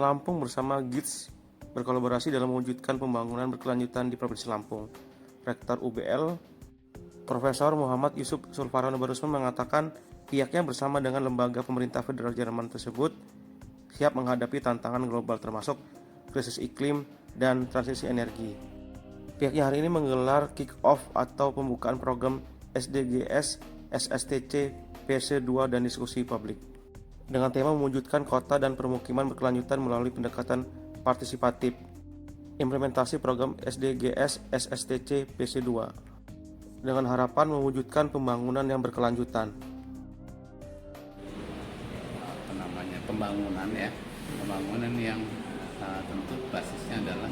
Lampung bersama GITS berkolaborasi dalam mewujudkan pembangunan berkelanjutan di Provinsi Lampung. Rektor UBL, Profesor Muhammad Yusuf Sulfarano Barusman mengatakan pihaknya bersama dengan lembaga pemerintah federal Jerman tersebut siap menghadapi tantangan global termasuk krisis iklim dan transisi energi. Pihaknya hari ini menggelar kick-off atau pembukaan program SDGs SSTC PC2 dan diskusi publik dengan tema mewujudkan kota dan permukiman berkelanjutan melalui pendekatan partisipatif. Implementasi program SDGs SSTC PC2 dengan harapan mewujudkan pembangunan yang berkelanjutan. Pembangunan yang tentu basisnya adalah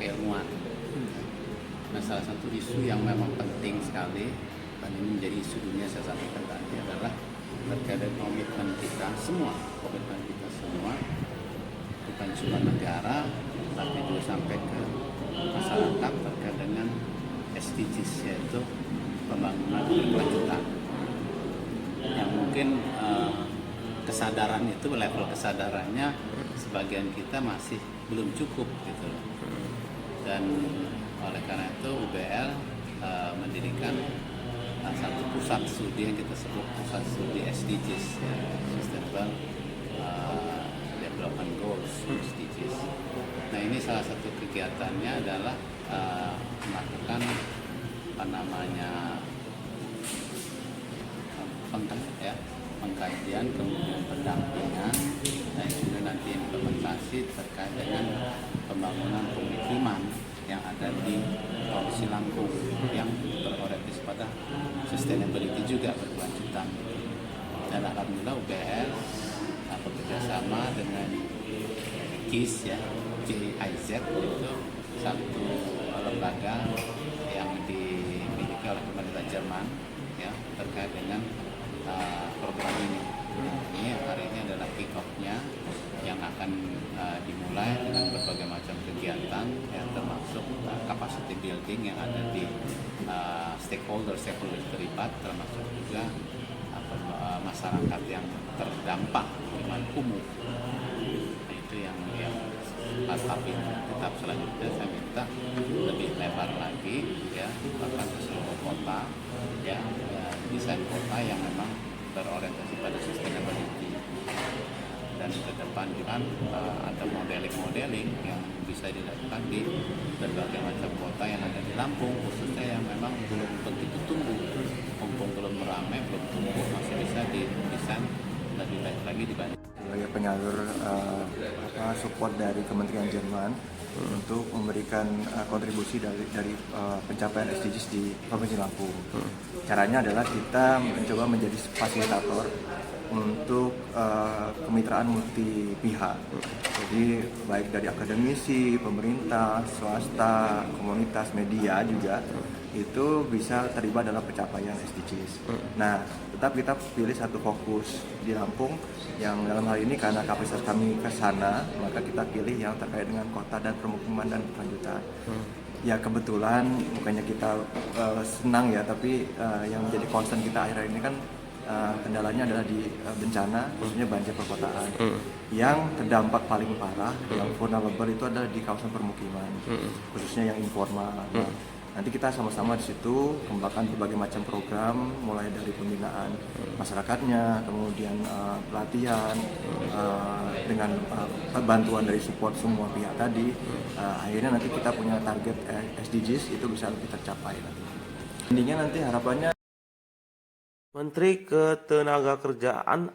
keilmuan. Nah, salah satu isu yang memang penting sekali dan ini menjadi isu dunia saya sampaikan tadi adalah terkait komitmen kita semua, bukan cuma negara, tapi juga sampai ke masyarakat terkait dengan SDGs, yaitu pembangunan berkelanjutan. Yang mungkin kesadaran itu, level kesadarannya sebagian kita masih belum cukup gitu. Dan oleh karena itu UBL mendirikan satu pusat studi yang kita sebut pusat studi SDGs, ya, Sustainable Development Goals SDGs. Nah, ini salah satu kegiatannya adalah melakukan pengkajian, kemudian pendampingan, dan kemudian nanti implementasi terkait dengan pembangunan pemukiman yang ada di Provinsi Lampung yang berorientasi pada sustainability juga berkelanjutan. Dan alhamdulillah UBL bekerjasama dengan GIZ, ya, GIZ itu satu lembaga yang dimiliki oleh pemerintah Jerman, ya, terkait dengan program ini. Ini hari ini adalah kick-off-nya yang akan dimulai dengan berbagai macam kegiatan, yang termasuk capacity building yang ada di stakeholder terlibat, termasuk juga masyarakat yang terdampak dengan kumuh. Nah, itu yang tahap selanjutnya saya minta lebih lebar lagi, ya, bahkan ke seluruh kota, ya, desain kota yang memang berorientasi pada sustainability. Dan ke depan juga ada modeling yang bisa dilakukan di berbagai macam kota yang ada di Lampung, khususnya yang memang belum begitu tumbuh, mumpung belum ramai, belum tumbuh, masih bisa didesain lebih baik lagi dibanding sebagai penyalur support dari Kementerian Jerman untuk memberikan kontribusi dari pencapaian SDGs di Provinsi Lampung. Caranya adalah kita mencoba menjadi fasilitator untuk kemitraan multi pihak. Jadi baik dari akademisi, pemerintah, swasta, komunitas, media juga itu bisa terlibat dalam pencapaian SDGs. Nah, tetap kita pilih satu fokus di Lampung yang dalam hal ini karena kapasitas kami ke sana, maka kita pilih yang terkait dengan kota dan permukiman dan berkelanjutan. Ya kebetulan bukannya kita senang ya, tapi yang menjadi concern kita akhir-akhir ini kan kendalanya adalah di bencana, khususnya banjir perkotaan. Yang terdampak paling parah, yang vulnerable itu adalah di kawasan permukiman, khususnya yang informal. Nanti kita sama-sama di situ kembangkan berbagai macam program, mulai dari pembinaan masyarakatnya, kemudian pelatihan, dengan bantuan dari support semua pihak tadi. Akhirnya nanti kita punya target SDGs itu bisa lebih tercapai nanti. Intinya nanti harapannya Menteri Ketenagakerjaan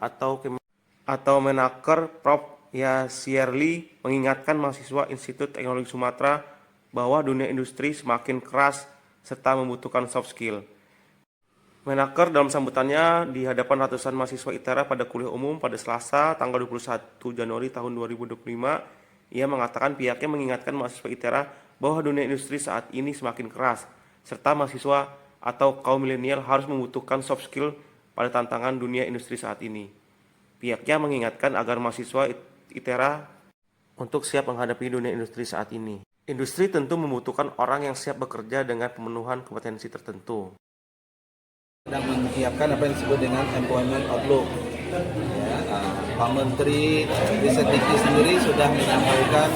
atau Menaker Prof. Yasirli mengingatkan mahasiswa Institut Teknologi Sumatera bahwa dunia industri semakin keras serta membutuhkan soft skill. Menaker dalam sambutannya di hadapan ratusan mahasiswa ITERA pada kuliah umum pada Selasa tanggal 21 Januari tahun 2025, ia mengatakan pihaknya mengingatkan mahasiswa ITERA bahwa dunia industri saat ini semakin keras, serta mahasiswa atau kaum milenial harus membutuhkan soft skill pada tantangan dunia industri saat ini. Pihaknya mengingatkan agar mahasiswa ITERA untuk siap menghadapi dunia industri saat ini. Industri tentu membutuhkan orang yang siap bekerja dengan pemenuhan kompetensi tertentu. Sedang menyiapkan apa yang disebut dengan employment outlook. Pak Menteri Ristek sendiri sudah menyampaikan,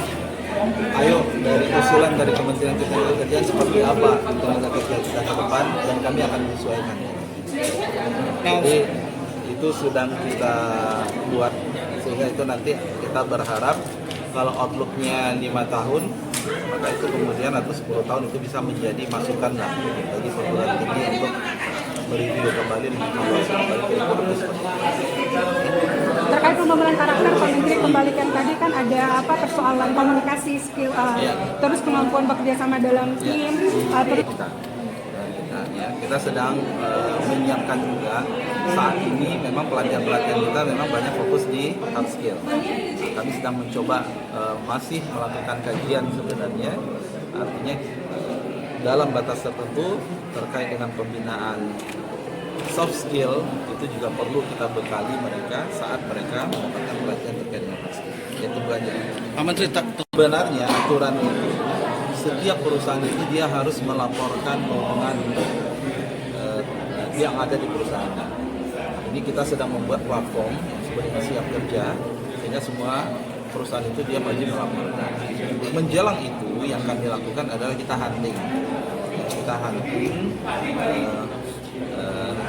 ayo dari usulan dari Kementerian Ketenagakerjaan seperti apa tenaga kerja kita ke depan dan kami akan menyesuaikan. Jadi itu sedang kita buat sehingga itu nanti kita berharap kalau outlooknya 5 tahun maka itu kemudian atau 10 tahun itu bisa menjadi masukan lah bagi perguruan tinggi untuk mereview kembali mengevaluasi kembali ke ekonomi seperti itu. Terkait pembangunan karakter, Pak Menteri kembalikan tadi kan ada persoalan komunikasi, skill, terus kemampuan bekerja sama dalam tim, terus kita sedang menyiapkan juga saat ini memang pelatihan kita memang banyak fokus di hard skill. Kami sedang mencoba masih melakukan kajian sebenarnya, artinya dalam batas tertentu terkait dengan pembinaan soft skill itu juga perlu kita bekali mereka saat mereka mendapatkan pelatihan terkait dengan hard skill. Itu aja. Pak Menteri, Sebenarnya aturan itu setiap perusahaan itu dia harus melaporkan lowongan yang ada di perusahaan. Ini kita sedang membuat platform sebagai siap kerja sehingga semua perusahaan itu dia wajib melaporkan. Menjelang itu yang kami lakukan adalah kita hunting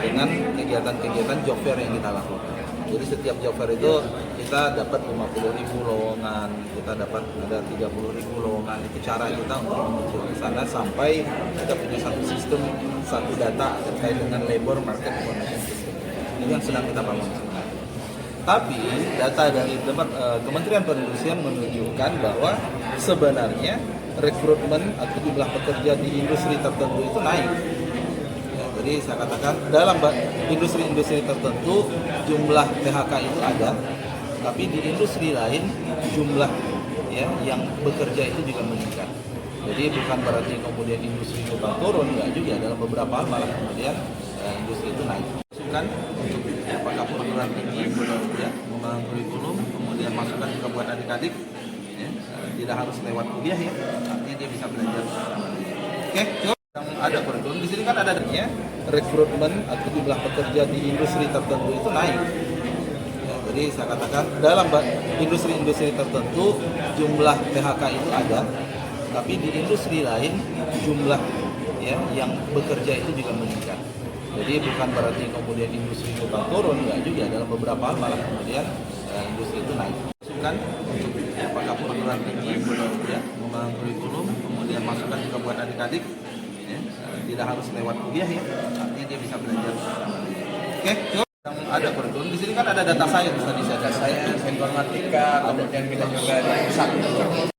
dengan kegiatan-kegiatan job fair yang kita lakukan. Jadi setiap job fair itu kita dapat 50.000 lowongan, kita dapat ada 30.000 lowongan. Itu cara kita untuk menuju ke sana sampai kita punya satu sistem, satu data terkait dengan labor market information system. Ini yang sedang kita bangun. Tapi data dari Kementerian Perindustrian menunjukkan bahwa sebenarnya rekrutmen atau jumlah pekerja di industri tertentu itu naik. Jadi saya katakan dalam industri-industri tertentu jumlah PHK itu ada, tapi di industri lain jumlah yang bekerja itu juga meningkat. Jadi bukan berarti kemudian industri itu turun, enggak juga. Dalam beberapa hal malah kemudian industri itu naik. Masukan untuk apakah perguruan tinggi membangun kurikulum, kemudian masukan juga buat adik-adik, tidak harus lewat kuliah ya, artinya dia bisa belajar. Oke, cukup. Ada kurikulum di sini kan ada rekrutmen atau jumlah pekerja di industri tertentu itu naik. Jadi saya katakan dalam industri-industri tertentu jumlah PHK itu ada, tapi di industri lain jumlah yang bekerja itu juga meningkat. Jadi bukan berarti kemudian industri itu turun, enggak juga. Dalam beberapa hal malah kemudian industri itu naik. Masukan untuk apakah perguruan tinggi membangun kurikulum, kemudian masukan juga buat adik-adik. Tidak harus lewat kuliah ya, artinya dia bisa belajar. Oke, cukup. Ada kurikulum di sini kan ada data science tadi saya informatika, kemudian kita juga di pusat.